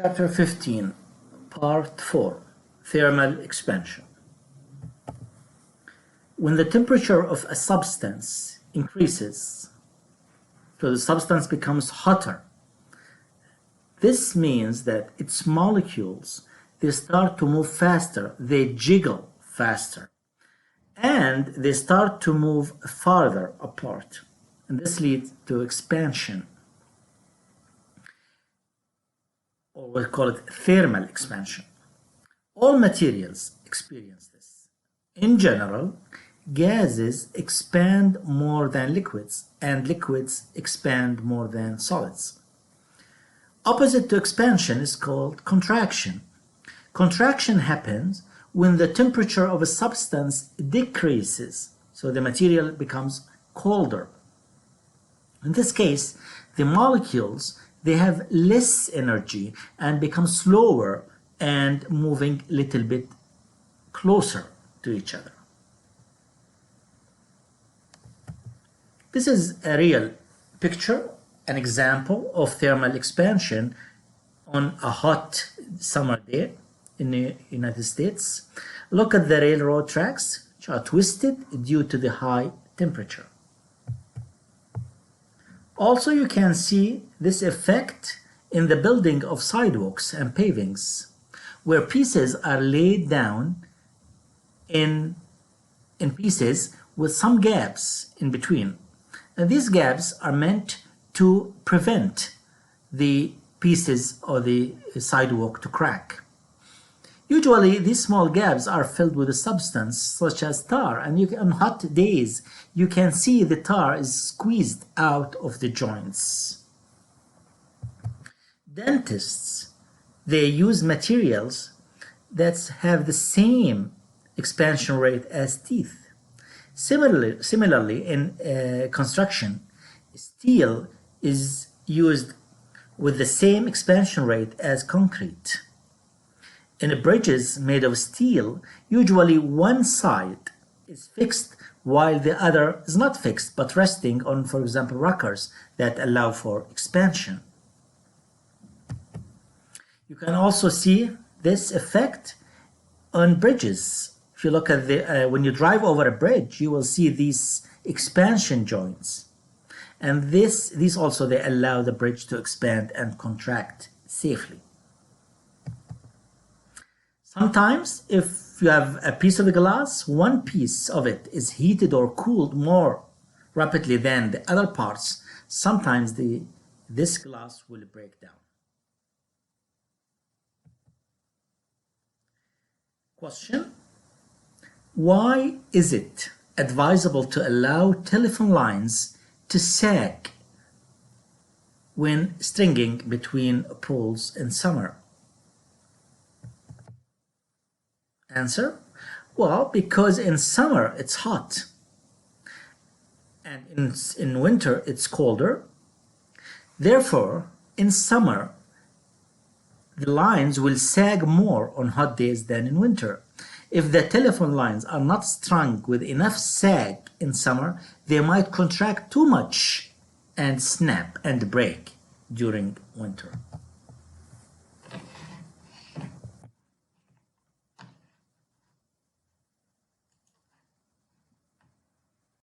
Chapter 15, Part 4, Thermal Expansion. When the temperature of a substance increases, so the substance becomes hotter, this means that its molecules, they start to move faster, they jiggle faster, and they start to move farther apart. And this leads to expansion, or we call it thermal expansion. All materials experience this. In general, gases expand more than liquids, and liquids expand more than solids. Opposite to expansion is called contraction. Contraction happens when the temperature of a substance decreases, so the material becomes colder. In this case, the molecules, they have less energy and become slower and moving a little bit closer to each other. This is a real picture, an example of thermal expansion on a hot summer day in the United States. Look at the railroad tracks, which are twisted due to the high temperature. Also, you can see this effect in the building of sidewalks and pavings, where pieces are laid down in pieces with some gaps in between. And these gaps are meant to prevent the pieces or the sidewalk to crack. Usually, these small gaps are filled with a substance such as tar, and on hot days, you can see the tar is squeezed out of the joints. Dentists, they use materials that have the same expansion rate as teeth. Similarly, in construction, steel is used with the same expansion rate as concrete. In bridges made of steel, usually one side is fixed while the other is not fixed but resting on, for example, rockers that allow for expansion. You can also see this effect on bridges. If you look at when you drive over a bridge, you will see these expansion joints. And these also, they allow the bridge to expand and contract safely. Sometimes, if you have a piece of glass, one piece of it is heated or cooled more rapidly than the other parts. Sometimes this glass will break down. Question: why is it advisable to allow telephone lines to sag when stringing between poles in summer? Answer: well, because in summer it's hot and in winter it's colder. Therefore, in summer the lines will sag more on hot days than in winter. If the telephone lines are not strung with enough sag in summer, they might contract too much and snap and break during winter.